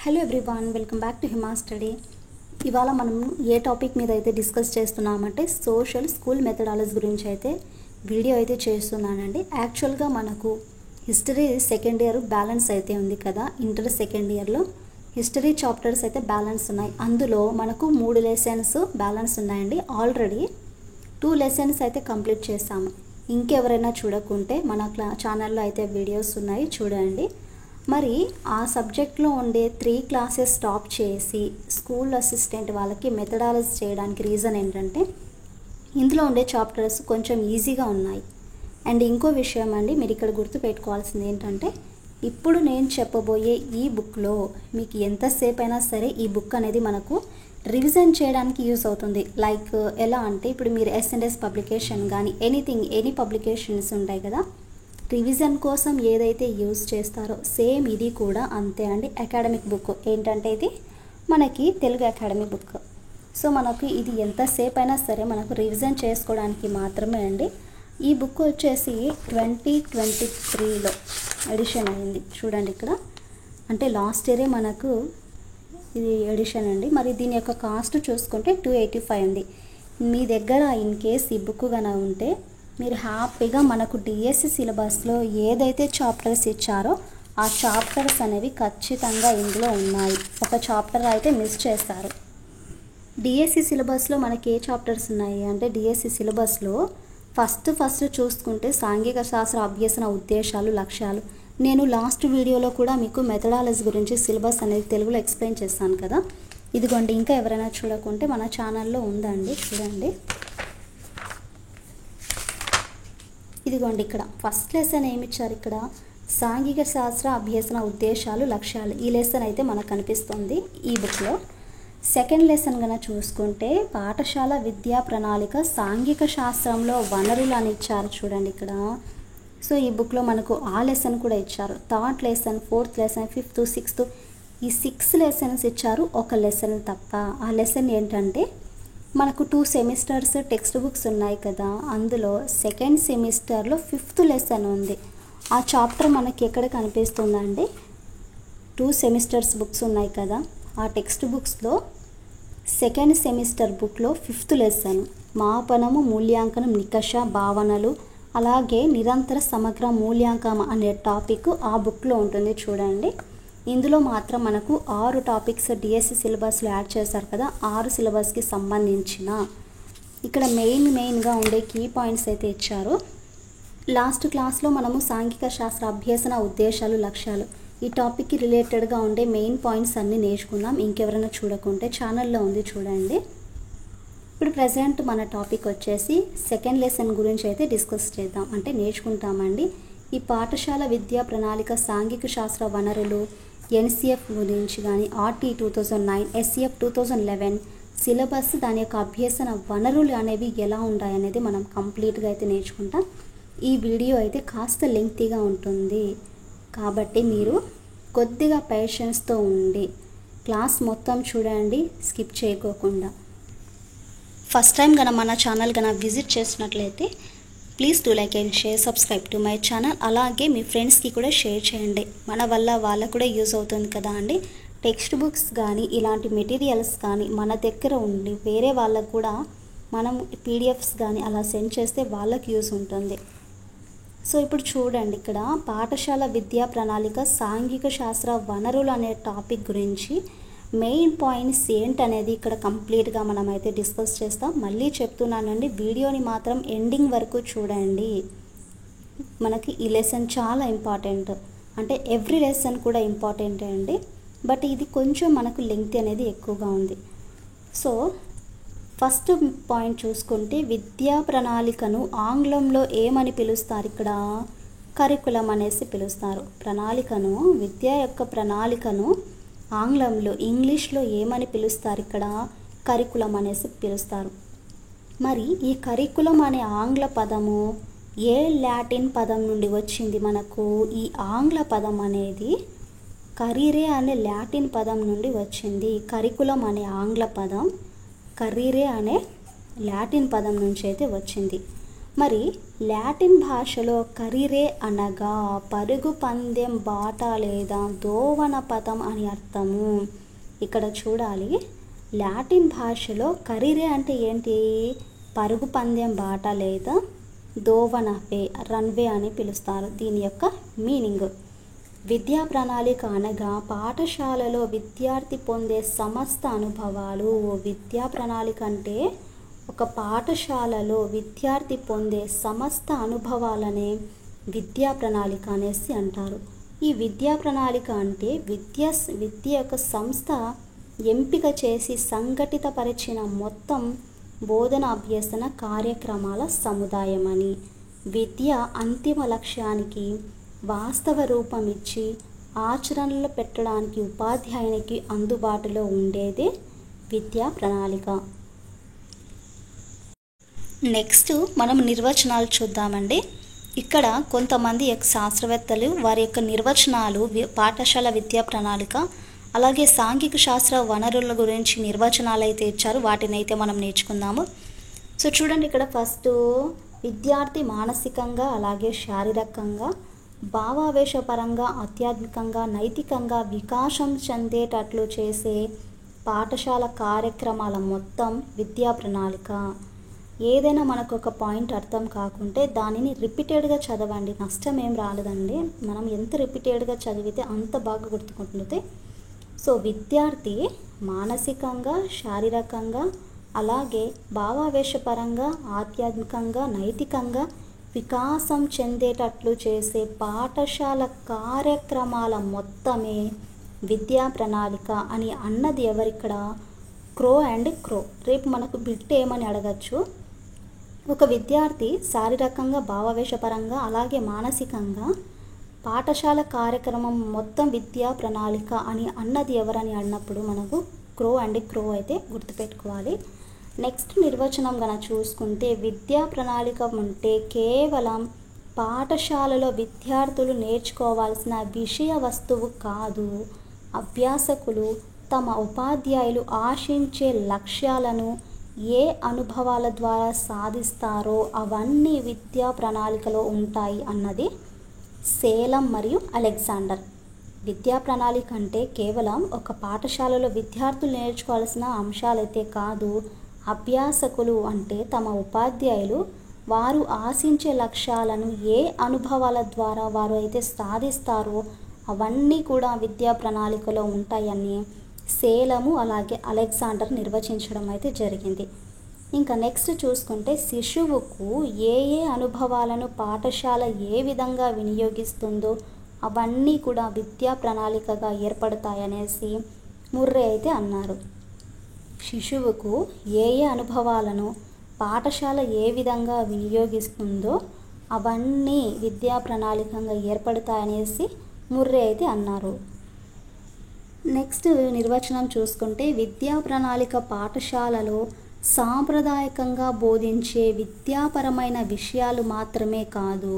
Hello everyone, welcome back to Hima study. ఇవాళ మనం ఏ topic మీద అయితే డిస్కస్ చేస్తున్నామంటే సోషల్ స్కూల్ మెథడాలజీ గురించి అయితే వీడియో అయితే చేస్తున్నానండి. యాక్చువల్గా మనకు హిస్టరీ సెకండ్ ఇయర్ బ్యాలెన్స్ అయితే ఉంది కదా, ఇంటర్ సెకండ్ ఇయర్లో హిస్టరీ చాప్టర్స్ అయితే బ్యాలెన్స్ ఉన్నాయి. అందులో మనకు 3 లెసన్స్ బ్యాలెన్స్ ఉన్నాయండి. ఆల్రెడీ 2 లెసన్స్ అయితే కంప్లీట్ చేసాము. ఇంకెవరైనా చూడకుంటే మన ఛానల్లో అయితే వీడియోస్ ఉన్నాయి, చూడండి. మరి ఆ సబ్జెక్ట్లో ఉండే 3 క్లాసెస్ స్టాప్ చేసి స్కూల్ అసిస్టెంట్ వాళ్ళకి మెథడాలజీ చేయడానికి రీజన్ ఏంటంటే ఇందులో ఉండే చాప్టర్స్ కొంచెం ఈజీగా ఉన్నాయి. అండ్ ఇంకో విషయం అండి, మీరు ఇక్కడ గుర్తుపెట్టుకోవాల్సింది ఏంటంటే ఇప్పుడు నేను చెప్పబోయే ఈ బుక్లో మీకు ఎంతసేపు అయినా సరే ఈ బుక్ అనేది మనకు రివిజన్ చేయడానికి యూస్ అవుతుంది. లైక్ ఎలా అంటే ఇప్పుడు మీరు S&S పబ్లికేషన్ కానీ ఎనీ పబ్లికేషన్స్ ఉంటాయి కదా, రివిజన్ కోసం ఏదైతే యూజ్ చేస్తారో సేమ్ ఇది కూడా అంతే అండి. అకాడమిక్ బుక్ ఏంటంటే ఇది మనకి తెలుగు అకాడమిక్ బుక్. సో మనకు ఇది ఎంతసేపు అయినా సరే మనకు రివిజన్ చేసుకోవడానికి మాత్రమే అండి. ఈ బుక్ వచ్చేసి 2023లో ఎడిషన్ అయింది. చూడండి ఇక్కడ, అంటే లాస్ట్ ఇయరే మనకు ఇది ఎడిషన్ అండి. మరి దీని యొక్క కాస్ట్ చూసుకుంటే 285 ఉంది. మీ దగ్గర ఇన్ కేస్ ఈ బుక్ కనుక ఉంటే మీరు హ్యాపీగా మనకు డిఎస్సి సిలబస్లో ఏదైతే చాప్టర్స్ ఇచ్చారో ఆ చాప్టర్స్ అనేవి ఖచ్చితంగా ఇందులో ఉన్నాయి. ఒక చాప్టర్ అయితే మిస్ చేస్తారు. డిఎస్సి సిలబస్లో మనకి ఏ చాప్టర్స్ ఉన్నాయి అంటే డిఎస్సి సిలబస్లో ఫస్ట్ చూసుకుంటే సాంఘిక శాస్త్ర అభ్యసన ఉద్దేశాలు లక్ష్యాలు. నేను లాస్ట్ వీడియోలో కూడా మీకు మెథడాలజీ గురించి సిలబస్ అనేది తెలుగులో ఎక్స్ప్లెయిన్ చేస్తాను కదా. ఇదిగోండి, ఇంకా ఎవరైనా చూడకుంటే మన ఛానల్లో ఉందండి, చూడండి. ఇదిగోండి, ఇక్కడ ఫస్ట్ లెసన్ ఏమి ఇచ్చారు, ఇక్కడ సాంఘిక శాస్త్ర అభ్యసన ఉద్దేశాలు లక్ష్యాలు. ఈ లెసన్ అయితే మనకు కనిపిస్తుంది ఈ బుక్లో. సెకండ్ లెసన్ కనుక చూసుకుంటే పాఠశాల విద్యా ప్రణాళిక సాంఘిక శాస్త్రంలో వనరులు అని ఇచ్చారు, చూడండి ఇక్కడ. సో ఈ బుక్లో మనకు ఆ లెసన్ కూడా ఇచ్చారు. Third lesson, fourth lesson, fifth, sixth, ఈ 6 లెసన్స్ ఇచ్చారు, ఒక లెసన్ తప్ప. ఆ లెసన్ ఏంటంటే మనకు 2 సెమిస్టర్స్ టెక్స్ట్ బుక్స్ ఉన్నాయి కదా, అందులో సెకండ్ సెమిస్టర్లో 5th లెసన్ ఉంది. ఆ చాప్టర్ మనకి ఎక్కడ కనిపిస్తుందండి, 2 సెమిస్టర్స్ బుక్స్ ఉన్నాయి కదా, ఆ టెక్స్ట్ బుక్స్లో సెకండ్ సెమిస్టర్ బుక్లో 5th లెసన్ మాపనము మూల్యాంకనం నికష భావనలు అలాగే నిరంతర సమగ్ర మూల్యాంకనం అనే టాపిక్ ఆ బుక్లో ఉంటుంది, చూడండి. ఇందులో మాత్రం మనకు 6 టాపిక్స్ డిఎస్సి సిలబస్లో యాడ్ చేశారు కదా, 6 సిలబస్కి సంబంధించిన ఇక్కడ మెయిన్గా ఉండే కీ పాయింట్స్ అయితే ఇచ్చారు. లాస్ట్ క్లాస్లో మనము సాంఘిక శాస్త్ర అభ్యసన ఉద్దేశాలు లక్ష్యాలు ఈ టాపిక్కి రిలేటెడ్గా ఉండే మెయిన్ పాయింట్స్ అన్నీ నేర్చుకున్నాం. ఇంకెవరైనా చూడకుంటే ఛానల్లో ఉంది, చూడండి. ఇప్పుడు ప్రజెంట్ మన టాపిక్ వచ్చేసి సెకండ్ లెసన్ గురించి అయితే డిస్కస్ చేద్దాం, అంటే నేర్చుకుంటామండి. ఈ పాఠశాల విద్యా ప్రణాళిక సాంఘిక శాస్త్ర వనరులు ఎన్సిఎఫ్ గురించి కానీ, ఆర్టీ 2009, ఎస్సిఎఫ్ 2011 సిలబస్, దాని యొక్క అభ్యసన వనరులు అనేవి ఎలా ఉంటాయి అనేది మనం కంప్లీట్గా అయితే నేర్చుకుంటాం. ఈ వీడియో అయితే కాస్త లెంగ్తీగా ఉంటుంది కాబట్టి మీరు కొద్దిగా పేషెన్స్తో ఉండి క్లాస్ మొత్తం చూడండి, స్కిప్ చేయకోకుండా. ఫస్ట్ టైం కనుక మన ఛానల్ కనుక విజిట్ చేసినట్లయితే please do like and share, subscribe to my channel. అలాగే మీ ఫ్రెండ్స్కి కూడా షేర్ చేయండి, మన వల్ల వాళ్ళకు కూడా యూజ్ అవుతుంది కదా అండి. టెక్స్ట్ బుక్స్ కానీ ఇలాంటి మెటీరియల్స్ కానీ మన దగ్గర ఉండి వేరే వాళ్ళకు కూడా మనం పీడిఎఫ్స్ కానీ అలా సెండ్ చేస్తే వాళ్ళకి యూజ్ ఉంటుంది. సో ఇప్పుడు చూడండి, ఇక్కడ పాఠశాల విద్యా ప్రణాళిక సాంఘిక శాస్త్ర వనరులు అనే టాపిక్ గురించి మెయిన్ పాయింట్స్ ఏంటనేది ఇక్కడ కంప్లీట్గా మనం అయితే డిస్కస్ చేస్తాం. మళ్ళీ చెప్తున్నానండి, వీడియోని మాత్రం ఎండింగ్ వరకు చూడండి. మనకి ఈ లెసన్ చాలా ఇంపార్టెంట్, అంటే ఎవ్రీ లెసన్ కూడా ఇంపార్టెంటే అండి, బట్ ఇది కొంచెం మనకు లెంగ్త్ అనేది ఎక్కువగా ఉంది. సో ఫస్ట్ పాయింట్ చూసుకుంటే విద్యా ప్రణాళికను ఆంగ్లంలో ఏమని పిలుస్తారు, ఇక్కడ కరికులం అనేసి పిలుస్తారు. ప్రణాళికను, విద్య యొక్క ప్రణాళికను ఆంగ్లంలో ఇంగ్లీష్లో ఏమని పిలుస్తారు, ఇక్కడ కరికులం అనేసి పిలుస్తారు. మరి ఈ కరికులం అనే ఆంగ్ల పదము ఏ లాటిన్ పదం నుండి వచ్చింది మనకు? ఈ ఆంగ్ల పదం అనేది కరీరే అనే లాటిన్ పదం నుండి వచ్చింది. కరికులం అనే ఆంగ్ల పదం కరీరే అనే లాటిన్ పదం నుంచి అయితే వచ్చింది. మరి లాటిన్ భాషలో కరిరే అనగా పరుగు పందెం బాట లేదా దోవన పథం అని అర్థము. ఇక్కడ చూడాలి, లాటిన్ భాషలో కరిరే అంటే ఏంటి? పరుగు పందెం బాట లేదా దోవన రన్వే అని పిలుస్తారు. దీని యొక్క మీనింగ్ విద్యా ప్రణాళిక అనగా పాఠశాలలో విద్యార్థి పొందే సమస్త అనుభవాలు. విద్యా ప్రణాళిక అంటే ఒక పాఠశాలలో విద్యార్థి పొందే సమస్త అనుభవాలనే విద్యా ప్రణాళిక అనేసి అంటారు. ఈ విద్యా ప్రణాళిక అంటే విద్య యొక్క సంస్థ ఎంపిక చేసి సంఘటితపరిచిన మొత్తం బోధన అభ్యసన కార్యక్రమాల సముదాయం అని. విద్య అంతిమ లక్ష్యానికి వాస్తవ రూపం ఇచ్చి ఆచరణలో పెట్టడానికి ఉపాధ్యాయునికి అందుబాటులో ఉండేదే విద్యా ప్రణాళిక. నెక్స్ట్ మనం నిర్వచనాలు చూద్దామండి. ఇక్కడ కొంతమంది శాస్త్రవేత్తలు వారి యొక్క నిర్వచనాలు పాఠశాల విద్యా ప్రణాళిక అలాగే సాంఘిక శాస్త్ర వనరుల గురించి నిర్వచనాలు అయితే ఇచ్చారు. వాటిని అయితే మనం నేర్చుకుందాము. సో చూడండి, ఇక్కడ ఫస్ట్ విద్యార్థి మానసికంగా అలాగే శారీరకంగా భావావేశపరంగా ఆధ్యాత్మికంగా నైతికంగా వికాసం చెందేటట్లు చేసే పాఠశాల కార్యక్రమాల మొత్తం విద్యా ప్రణాళిక. ఏదైనా మనకు ఒక పాయింట్ అర్థం కాకుంటే దానిని రిపీటెడ్గా చదవండి, నష్టం ఏం రాలేదండి. మనం ఎంత రిపీటెడ్గా చదివితే అంత బాగా గుర్తుకుంటుంది. సో విద్యార్థి మానసికంగా శారీరకంగా అలాగే భావావేశపరంగా ఆధ్యాత్మికంగా నైతికంగా వికాసం చెందేటట్లు చేసే పాఠశాల కార్యక్రమాల మొత్తమే విద్యా ప్రణాళిక అని అన్నది ఎవరిక్కడ? క్రో అండ్ క్రో. రేపు మనకు బిట్ ఏమని అడగచ్చు, ఒక విద్యార్థి శారీరకంగా భావావేశపరంగా అలాగే మానసికంగా పాఠశాల కార్యక్రమం మొత్తం విద్యా ప్రణాళిక అని అన్నది ఎవరని అన్నప్పుడు మనకు క్రో అండ్ క్రో అయితే గుర్తుపెట్టుకోవాలి. నెక్స్ట్ నిర్వచనం గన చూసుకుంటే విద్యా ప్రణాళిక అంటే కేవలం పాఠశాలలో విద్యార్థులు నేర్చుకోవాల్సిన విషయ వస్తువు కాదు. అభ్యాసకులు తమ ఉపాధ్యాయులు ఆశించే లక్ష్యాలను ఏ అనుభవాల ద్వారా సాధిస్తారో అవన్నీ విద్యా ప్రణాళికలో ఉంటాయి అన్నది సేలం మరియు అలెగ్జాండర్. విద్యా ప్రణాళిక అంటే కేవలం ఒక పాఠశాలలో విద్యార్థులు నేర్చుకోవాల్సిన అంశాలైతే కాదు. అభ్యాసకులు అంటే తమ ఉపాధ్యాయులు వారు ఆశించే లక్ష్యాలను ఏ అనుభవాల ద్వారా వారు అయితే సాధిస్తారో అవన్నీ కూడా విద్యా ప్రణాళికలో ఉంటాయని సేలము అలాగే అలెగ్జాండర్ నిర్వచించడం అయితే జరిగింది. ఇంకా నెక్స్ట్ చూసుకుంటే శిశువుకు ఏ అనుభవాలను పాఠశాల ఏ విధంగా వినియోగిస్తుందో అవన్నీ కూడా విద్యా ప్రణాళికగా ఏర్పడతాయనేసి ముర్రే అయితే అన్నారు. శిశువుకు ఏ అనుభవాలను పాఠశాల ఏ విధంగా వినియోగిస్తుందో అవన్నీ విద్యా ప్రణాళికగా ఏర్పడతాయనేసి ముర్రే అయితే అన్నారు. నెక్స్ట్ నిర్వచనం చూసుకుంటే విద్యా ప్రణాళిక పాఠశాలలో సాంప్రదాయకంగా బోధించే విద్యాపరమైన విషయాలు మాత్రమే కాదు,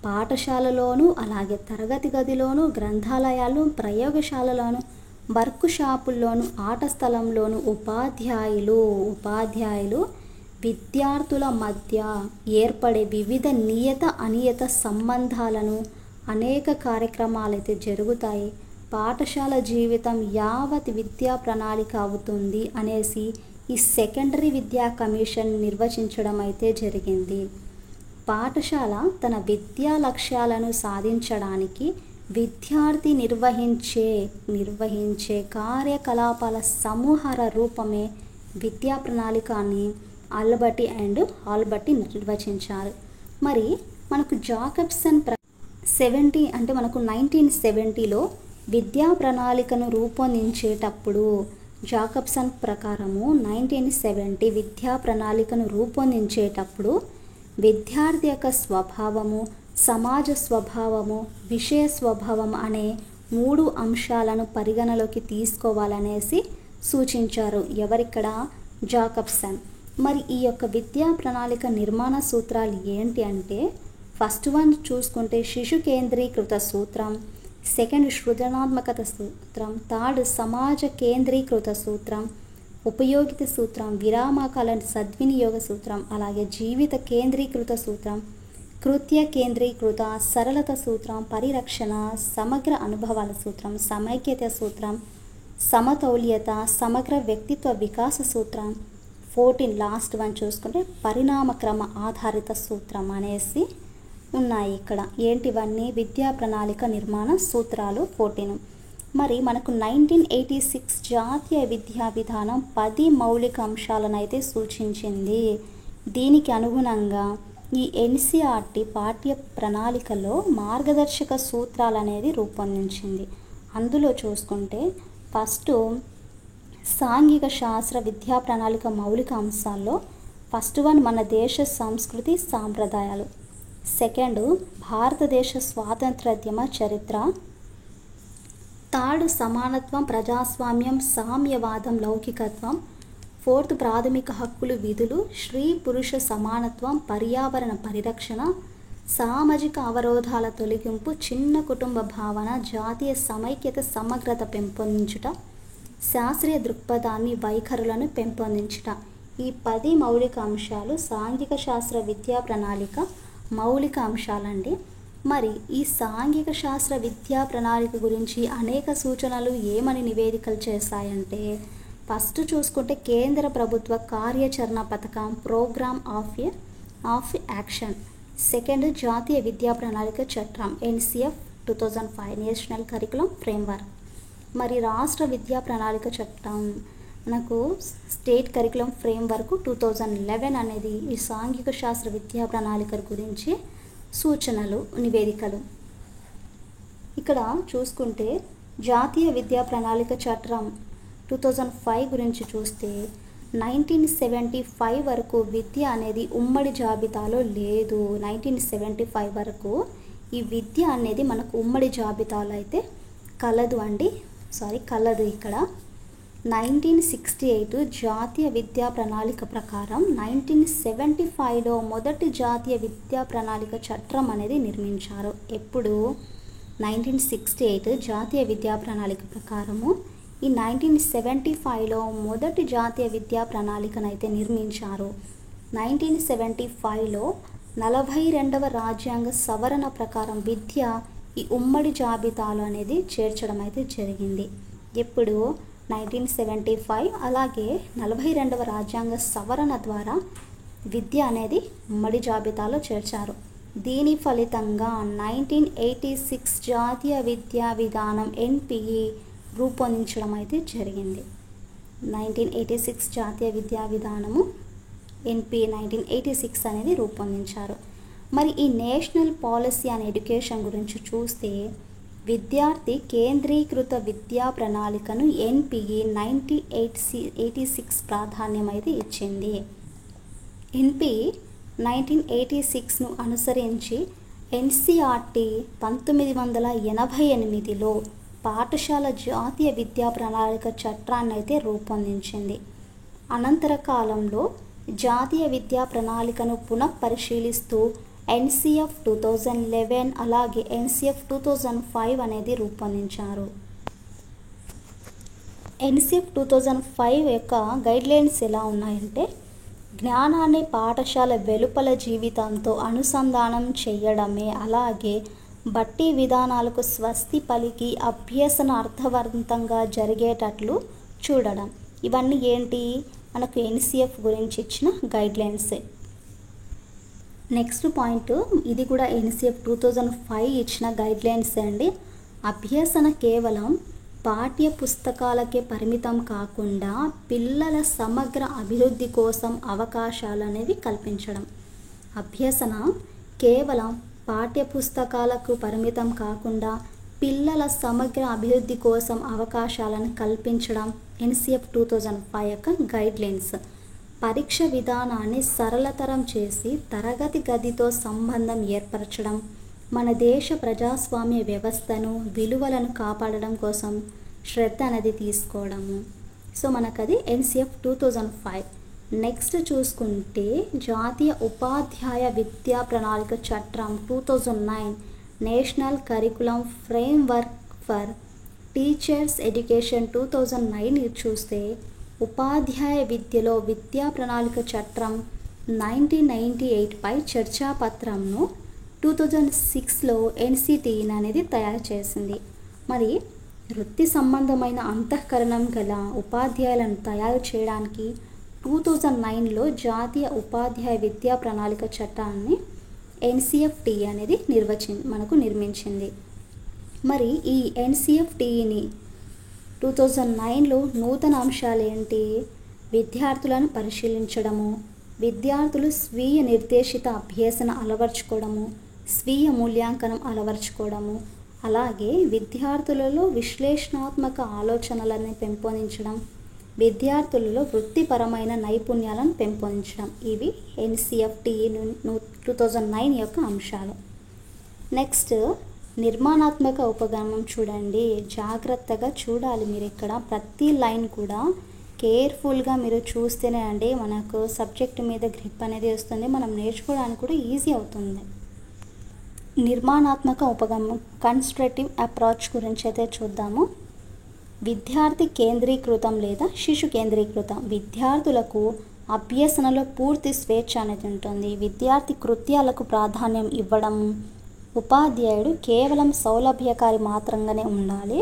పాఠశాలలోనూ అలాగే తరగతి గదిలోనూ గ్రంథాలయాలు ప్రయోగశాలలోను వర్క్ షాపుల్లోను ఆట స్థలంలోను ఉపాధ్యాయులు విద్యార్థుల మధ్య ఏర్పడే వివిధ నియత అనియత సంబంధాలను అనేక కార్యక్రమాలు అయితే జరుగుతాయి. పాఠశాల జీవితం యావత్ విద్యా ప్రణాళిక అవుతుంది అనేసి ఈ సెకండరీ విద్యా కమిషన్ నిర్వచించడం అయితే జరిగింది. పాఠశాల తన విద్యా లక్ష్యాలను సాధించడానికి విద్యార్థి నిర్వహించే కార్యకలాపాల సమూహార రూపమే విద్యా ప్రణాళిక అని ఆల్బర్టి నిర్వచించారు. మరి మనకు జాకబ్సన్ 1970లో విద్యా ప్రణాళికను రూపొందించేటప్పుడు జాకబ్సన్ ప్రకారము 1970 విద్యా ప్రణాళికను రూపొందించేటప్పుడు విద్యార్థి యొక్క స్వభావము, సమాజ స్వభావము, విషయ స్వభావం అనే 3 అంశాలను పరిగణలోకి తీసుకోవాలనేసి సూచించారు. ఎవరిక్కడ? జాకబ్సన్. మరి ఈ యొక్క విద్యా ప్రణాళిక నిర్మాణ సూత్రాలు ఏంటి అంటే, ఫస్ట్ వన్ చూసుకుంటే శిశు కేంద్రీకృత సూత్రం, సెకండ్ సృజనాత్మకత సూత్రం, థర్డ్ సమాజ కేంద్రీకృత సూత్రం, ఉపయోగిత సూత్రం, విరామకాల సద్వినియోగ సూత్రం, అలాగే జీవిత కేంద్రీకృత సూత్రం, కృత్య కేంద్రీకృత సరళత సూత్రం, పరిరక్షణ, సమగ్ర అనుభవాల సూత్రం, సమైక్యత సూత్రం, సమతౌల్యత, సమగ్ర వ్యక్తిత్వ వికాస సూత్రం, 14 లాస్ట్ వన్ చూసుకుంటే పరిణామక్రమ ఆధారిత సూత్రం అనేసి ఉన్నాయి. ఇక్కడ ఏంటివన్నీ విద్యా ప్రణాళిక నిర్మాణ సూత్రాలు 14. మరి మనకు 1986 జాతీయ విద్యా విధానం 10 మౌలిక అంశాలను అయితే సూచించింది. దీనికి అనుగుణంగా ఈ ఎన్సిఆర్టీ పాఠ్య ప్రణాళికలో మార్గదర్శక సూత్రాలు అనేది రూపొందించింది. అందులో చూసుకుంటే ఫస్ట్ సాంఘిక శాస్త్ర విద్యా ప్రణాళిక మౌలిక అంశాల్లో ఫస్ట్ వన్ మన దేశ సంస్కృతి సాంప్రదాయాలు, సెకండ్ భారతదేశ స్వాతంత్రోద్యమ చరిత్ర, థర్డ్ సమానత్వం, ప్రజాస్వామ్యం, సామ్యవాదం, లౌకికత్వం, ఫోర్త్ ప్రాథమిక హక్కులు విధులు, స్త్రీ పురుష సమానత్వం, పర్యావరణ పరిరక్షణ, సామాజిక అవరోధాల తొలగింపు, చిన్న కుటుంబ భావన, జాతీయ సమైక్యత సమగ్రత పెంపొందించుట, శాస్త్రీయ దృక్పథాన్ని వైఖరులను పెంపొందించుట. ఈ 10 మౌలిక అంశాలు సాంఘిక శాస్త్ర విద్యా ప్రణాళిక మౌలిక అంశాలండి. మరి ఈ సాంఘిక శాస్త్ర విద్యా ప్రణాళిక గురించి అనేక సూచనలు ఏమని నివేదికలు చేశాయంటే, ఫస్ట్ చూసుకుంటే కేంద్ర ప్రభుత్వ కార్యాచరణ పథకం ప్రోగ్రామ్ ఆఫ్ యాక్షన్, సెకండ్ జాతీయ విద్యా ప్రణాళిక చట్టం NCF 2005 నేషనల్ కరికులం ఫ్రేమ్వర్క్. మరి రాష్ట్ర విద్యా ప్రణాళిక చట్టం మనకు స్టేట్ కరికులం ఫ్రేమ్వర్క్ 2011 అనేది ఈ సాంఘిక శాస్త్ర విద్యా ప్రణాళిక గురించి సూచనలు నివేదికలు. ఇక్కడ చూసుకుంటే జాతీయ విద్యా ప్రణాళిక చట్టం 2005 గురించి చూస్తే 1975 వరకు విద్య అనేది ఉమ్మడి జాబితాలో లేదు. 1975 వరకు ఈ విద్య అనేది మనకు ఉమ్మడి జాబితాలో అయితే కలదు. ఇక్కడ 1968 జాతీయ విద్యా ప్రణాళిక ప్రకారం 1975లో మొదటి జాతీయ విద్యా ప్రణాళిక చట్టం అనేది నిర్మించారు. ఎప్పుడు 1968 జాతీయ విద్యా ప్రణాళిక ప్రకారము ఈ 1975లో మొదటి జాతీయ విద్యా ప్రణాళికను అయితే నిర్మించారు. 1975లో 42వ రాజ్యాంగ సవరణ ప్రకారం విద్య ఈ ఉమ్మడి జాబితాలో అనేది చేర్చడం అయితే జరిగింది. ఎప్పుడు 1975 అలాగే 42వ రాజ్యాంగ సవరణ ద్వారా విద్య అనేది ఉమ్మడి జాబితాలో చేర్చారు. దీని ఫలితంగా 1986 జాతీయ విద్యా విధానం NPE రూపొందించడం అయితే జరిగింది. 1986 జాతీయ విద్యా విధానము NPE 1986 అనేది రూపొందించారు. మరి ఈ నేషనల్ పాలసీ అండ్ ఎడ్యుకేషన్ గురించి చూస్తే విద్యార్థి కేంద్రీకృత విద్యా ప్రణాళికను NPE 1986 ప్రాధాన్యం అయితే ఇచ్చింది. NPE 1986ను అనుసరించి NCERT 1988లో పాఠశాల జాతీయ విద్యా ప్రణాళిక చట్టాన్ని అయితే రూపొందించింది. అనంతర కాలంలో జాతీయ విద్యా ప్రణాళికను పునఃపరిశీలిస్తూ NCF 2011 అలాగే NCF 2005 అనేది రూపొందించారు. NCF 2005 యొక్క గైడ్లైన్స్ ఎలా ఉన్నాయంటే, జ్ఞానాన్ని పాఠశాల వెలుపల జీవితంతో అనుసంధానం చేయడమే, అలాగే బట్టి విధానాలకు స్వస్తి పలికి అభ్యసన అర్థవంతంగా జరిగేటట్లు చూడడం. ఇవన్నీ ఏంటి మనకు NCF గురించి ఇచ్చిన గైడ్లైన్సే. నెక్స్ట్ పాయింట్, ఇది కూడా NCF 2005 ఇచ్చిన గైడ్లైన్స్ అండి. అభ్యసన కేవలం పాఠ్య పుస్తకాలకే పరిమితం కాకుండా పిల్లల సమగ్ర అభివృద్ధి కోసం అవకాశాలు అనేవి కల్పించడం. అభ్యసన కేవలం పాఠ్య పుస్తకాలకు పరిమితం కాకుండా పిల్లల సమగ్ర అభివృద్ధి కోసం అవకాశాలను కల్పించడం NCF 2005 యొక్క గైడ్లైన్స్. పరీక్ష విధానాన్ని సరళతరం చేసి తరగతి గదితో సంబంధం ఏర్పరచడం, మన దేశ ప్రజాస్వామ్య వ్యవస్థను విలువలను కాపాడడం కోసం శ్రద్ధ అనేది తీసుకోవడము. సో మనకది NCF 2005. నెక్స్ట్ చూసుకుంటే జాతీయ ఉపాధ్యాయ విద్యా ప్రణాళిక చట్టం 2009 national curriculum framework for teachers education 2009 చూస్తే ఉపాధ్యాయ విద్యలో విద్యా ప్రణాళిక చట్టం 1998పై చర్చాపత్రంను 2006లో ఎన్సిటిఈ అనేది తయారు చేసింది. మరి వృత్తి సంబంధమైన అంతఃకరణం గల ఉపాధ్యాయులను తయారు చేయడానికి 2009లో జాతీయ ఉపాధ్యాయ విద్యా ప్రణాళిక చట్టాన్ని ఎన్సిఎఫ్టిఈ అనేది నిర్మించింది. మరి ఈ ఎన్సిఎఫ్టిఈని 2009లో నూతన అంశాలు ఏంటి? విద్యార్థులను పరిశీలించడము, విద్యార్థులు స్వీయ నిర్దేశిత అభ్యసన అలవర్చుకోవడము, స్వీయ మూల్యాంకనం అలవర్చుకోవడము, అలాగే విద్యార్థులలో విశ్లేషణాత్మక ఆలోచనలను పెంపొందించడం, విద్యార్థులలో వృత్తిపరమైన నైపుణ్యాలను పెంపొందించడం. ఇవి ఎన్సిఎఫ్టిఈ 2009 యొక్క అంశాలు. నెక్స్ట్ నిర్మాణాత్మక ఉపగమనం చూడండి. జాగ్రత్తగా చూడాలి మీరు. ఇక్కడ ప్రతి లైన్ కూడా కేర్ఫుల్గా మీరు చూస్తేనే అండి మనకు సబ్జెక్ట్ మీద గ్రిప్ అనేది వస్తుంది, మనం నేర్చుకోవడానికి కూడా ఈజీ అవుతుంది. నిర్మాణాత్మక ఉపగమనం కన్స్ట్రక్టివ్ అప్రోచ్ గురించి అయితే చూద్దాము. విద్యార్థి కేంద్రీకృతం లేదా శిశు కేంద్రీకృతం. విద్యార్థులకు అభ్యసనలో పూర్తి స్వేచ్ఛ అనేది ఉంటుంది. విద్యార్థి కృత్యాలకు ప్రాధాన్యం ఇవ్వడం. ఉపాధ్యాయుడు కేవలం సౌలభ్యకారి మాత్రంగానే ఉండాలి.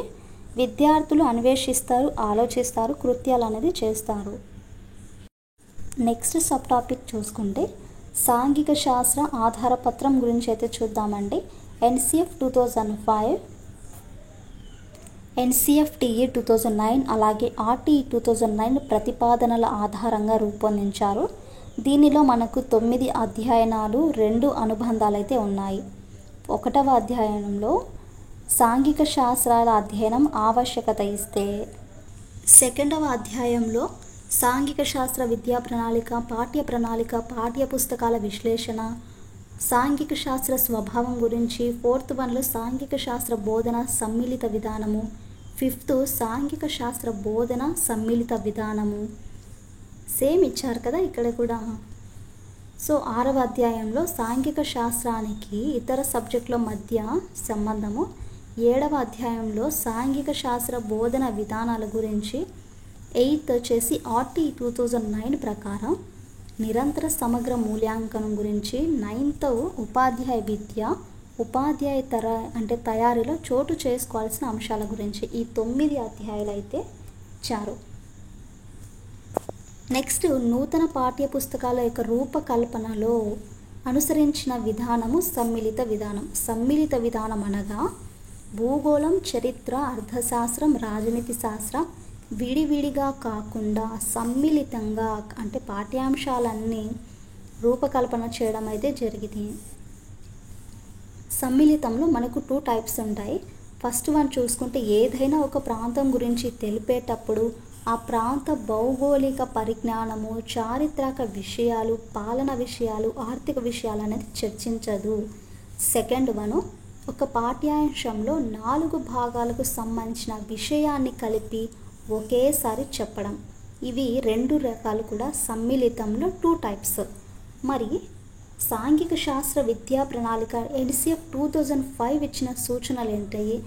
విద్యార్థులు అన్వేషిస్తారు, ఆలోచిస్తారు, కృత్యాలు అనేది చేస్తారు. నెక్స్ట్ సబ్ టాపిక్ చూసుకుంటే సాంఘిక శాస్త్ర ఆధారపత్రం గురించి అయితే చూద్దామండి. ఎన్సిఎఫ్ 2005, ఎన్సిఎఫ్టిఈ 2009 అలాగే ఆర్టీఈ 2009 ప్రతిపాదనల ఆధారంగా రూపొందించారు. దీనిలో మనకు 9 అధ్యయనాలు, 2 అనుబంధాలు అయితే ఉన్నాయి. 1వ అధ్యయనంలో సాంఘిక శాస్త్రాల అధ్యయనం ఆవశ్యకత ఇస్తే, 2వ అధ్యాయంలో సాంఘిక శాస్త్ర విద్యా ప్రణాళిక, పాఠ్య ప్రణాళిక, పాఠ్య పుస్తకాల విశ్లేషణ, సాంఘిక శాస్త్ర స్వభావం గురించి, 4th వన్లో సాంఘిక శాస్త్ర బోధన సమ్మిళిత విధానము, 5th సాంఘిక శాస్త్ర బోధన సమ్మిళిత విధానము. సేమ్ ఇచ్చారు కదా ఇక్కడ కూడా. సో 6వ అధ్యాయంలో సాంఘిక శాస్త్రానికి ఇతర సబ్జెక్టుల మధ్య సంబంధము, 7వ అధ్యాయంలో సాంఘిక శాస్త్ర బోధన విధానాల గురించి, 8th వచ్చేసి ఆర్టీఈ 2009 ప్రకారం నిరంతర సమగ్ర మూల్యాంకనం గురించి, 9th ఉపాధ్యాయ విద్య, ఉపాధ్యాయ తయారీలో చోటు చేసుకోవాల్సిన అంశాల గురించి. ఈ 9 అధ్యాయాలు అయితే ఇచ్చారు. నెక్స్ట్ నూతన పాఠ్య పుస్తకాల యొక్క రూపకల్పనలో అనుసరించిన విధానము సమ్మిళిత విధానం. సమ్మిళిత విధానం అనగా భూగోళం, చరిత్ర, అర్థశాస్త్రం, రాజనీతి శాస్త్రం విడివిడిగా కాకుండా సమ్మిళితంగా అంటే పాఠ్యాంశాలన్నీ రూపకల్పన చేయడం అయితే జరిగింది. సమ్మిళితంలో మనకు 2 టైప్స్ ఉంటాయి. ఫస్ట్ వన్ చూసుకుంటే ఏదైనా ఒక ప్రాంతం గురించి తెలిపేటప్పుడు ఆ ప్రాంత భౌగోళిక పరిజ్ఞానము, చారిత్రక విషయాలు, పాలన విషయాలు, ఆర్థిక విషయాలు అనేది చర్చించదు. సెకండ్ వన్ ఒక పాఠ్యాంశంలో 4 భాగాలకు సంబంధించిన విషయాన్ని కలిపి ఒకేసారి చెప్పడం. ఇవి 2 రకాలు కూడా సమ్మిళితంలో 2 టైప్స్. మరి సాంఘిక శాస్త్ర విద్యా ప్రణాళిక ఎన్సిఎఫ్ 2005 ఇచ్చిన సూచనలు ఏంటాయి?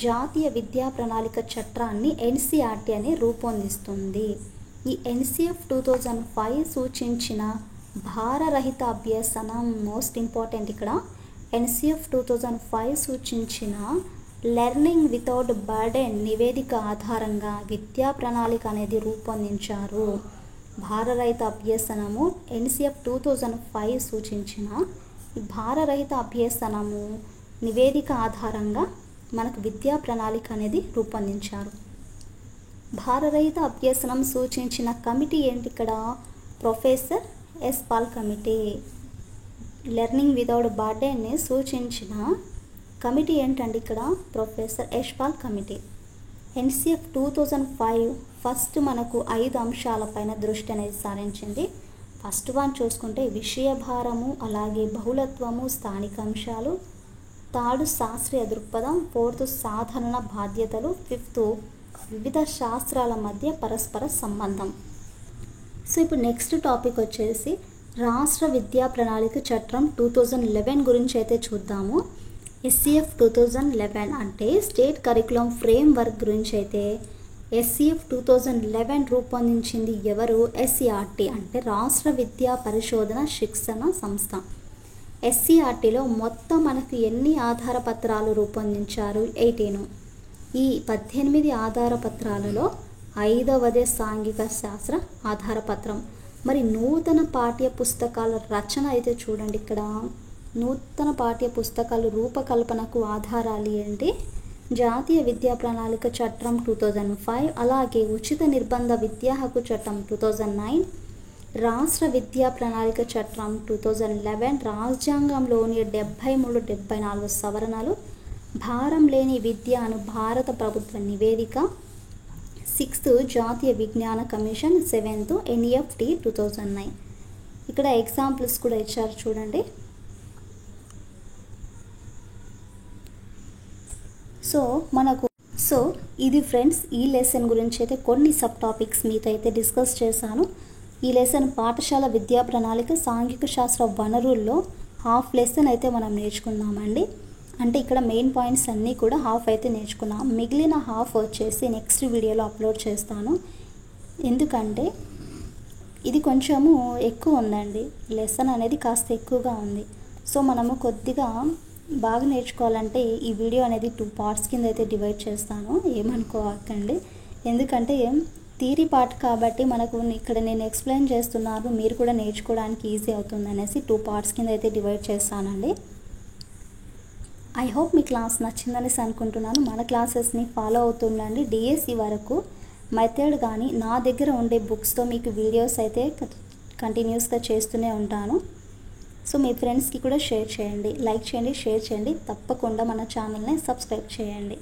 జాతీయ విద్యా ప్రణాళిక చట్టాన్ని ఎన్సిఆర్టీ అని రూపొందిస్తుంది. ఈ ఎన్సిఎఫ్ 2005 సూచించిన భారరహిత అభ్యసనం మోస్ట్ ఇంపార్టెంట్. ఇక్కడ ఎన్సిఎఫ్ 2005 సూచించిన లెర్నింగ్ వితౌట్ బర్డెన్ నివేదిక ఆధారంగా విద్యా ప్రణాళిక అనేది రూపొందించారు. భారరహిత అభ్యసనము ఎన్సిఎఫ్ 2005 సూచించిన భారరహిత అభ్యసనము నివేదిక ఆధారంగా మనకు విద్యా ప్రణాళిక అనేది రూపొందించారు. భారరహిత అభ్యసనం సూచించిన కమిటీ ఏంటి? ఇక్కడ professor S Pal committee. Learning without బర్డెన్ని సూచించిన కమిటీ ఏంటండి? ఇక్కడ professor Yashpal committee. NCF 2005 first మనకు 5 అంశాలపైన దృష్టి అనేది సారించింది. ఫస్ట్ వన్ చూసుకుంటే విషయ భారము, అలాగే బహుళత్వము, స్థానిక అంశాలు. 3rd శాస్త్రీయ దృక్పథం. 4th సాధారణ బాధ్యతలు. 5th వివిధ శాస్త్రాల మధ్య పరస్పర సంబంధం. సో ఇప్పుడు నెక్స్ట్ టాపిక్ వచ్చేసి రాష్ట్ర విద్యా ప్రణాళిక చట్టం 2011 గురించి అయితే చూద్దాము. ఎస్సిఎఫ్ 2011 అంటే స్టేట్ కరికులం ఫ్రేమ్ వర్క్ గురించి అయితే SCF 2011 రూపొందించింది ఎవరు? SCRT అంటే రాష్ట్ర విద్యా పరిశోధన శిక్షణ సంస్థ. SCRTలో మొత్తం మనకు ఎన్ని ఆధార పత్రాలు రూపొందించారు? 18. ఈ 18 ఆధార పత్రాలలో 5వదే సాంఘిక శాస్త్ర ఆధార పత్రం. మరి నూతన పాఠ్య పుస్తకాల రచన అయితే చూడండి, ఇక్కడ నూతన పాఠ్య పుస్తకాలు రూపకల్పనకు ఆధారాలు ఏంటి? జాతీయ విద్యా ప్రణాళిక చట్టం 2005, అలాగే ఉచిత నిర్బంధ విద్యా హక్కు చట్టం 2009, రాష్ట్ర విద్యా ప్రణాళిక చట్టం 2011, రాజ్యాంగంలోని 73, 74 సవరణలు, భారం లేని విద్య అను భారత ప్రభుత్వ నివేదిక, 6th జాతీయ విజ్ఞాన కమిషన్, 7th NEFT 2009. ఇక్కడ ఎగ్జాంపుల్స్ కూడా ఇచ్చారు చూడండి. సో ఇది ఫ్రెండ్స్, ఈ లెసన్ గురించి అయితే కొన్ని సబ్ టాపిక్స్ మీతో అయితే డిస్కస్ చేశాను. ఈ లెసన్ పాఠశాల విద్యా ప్రణాళిక సాంఘిక శాస్త్ర వనరుల్లో హాఫ్ లెసన్ అయితే మనం నేర్చుకున్నామండి. అంటే ఇక్కడ మెయిన్ పాయింట్స్ అన్నీ కూడా హాఫ్ అయితే నేర్చుకున్నాం. మిగిలిన హాఫ్ వచ్చేసి నెక్స్ట్ వీడియోలో అప్లోడ్ చేస్తాను. ఎందుకంటే ఇది కొంచెము ఎక్కువ ఉందండి, లెసన్ అనేది కాస్త ఎక్కువగా ఉంది. సో మనము కొద్దిగా బాగా నేర్చుకోవాలంటే ఈ వీడియో అనేది 2 పార్ట్స్ కింద అయితే డివైడ్ చేస్తాను, ఏమనుకోకండి. ఎందుకంటే థియరీ పార్ట్ కాబట్టి మనకు ఇక్కడ నేను ఎక్స్ప్లెయిన్ చేస్తున్నాను, మీరు కూడా నేర్చుకోవడానికి ఈజీ అవుతుంది అనేసి 2 పార్ట్స్ కింద అయితే డివైడ్ చేస్తానండి. ఐ హోప్ మీ క్లాస్ నచ్చిందనేసి అనుకుంటున్నాను. మన క్లాసెస్ని ఫాలో అవుతుండండి. డిఎస్సి వరకు మెథడ్ కానీ నా దగ్గర ఉండే బుక్స్తో మీకు వీడియోస్ అయితే కంటిన్యూస్గా చేస్తూనే ఉంటాను. సో మీ ఫ్రెండ్స్కి కూడా షేర్ చేయండి, లైక్ చేయండి, షేర్ చేయండి. తప్పకుండా మన ఛానల్ని సబ్స్క్రైబ్ చేయండి.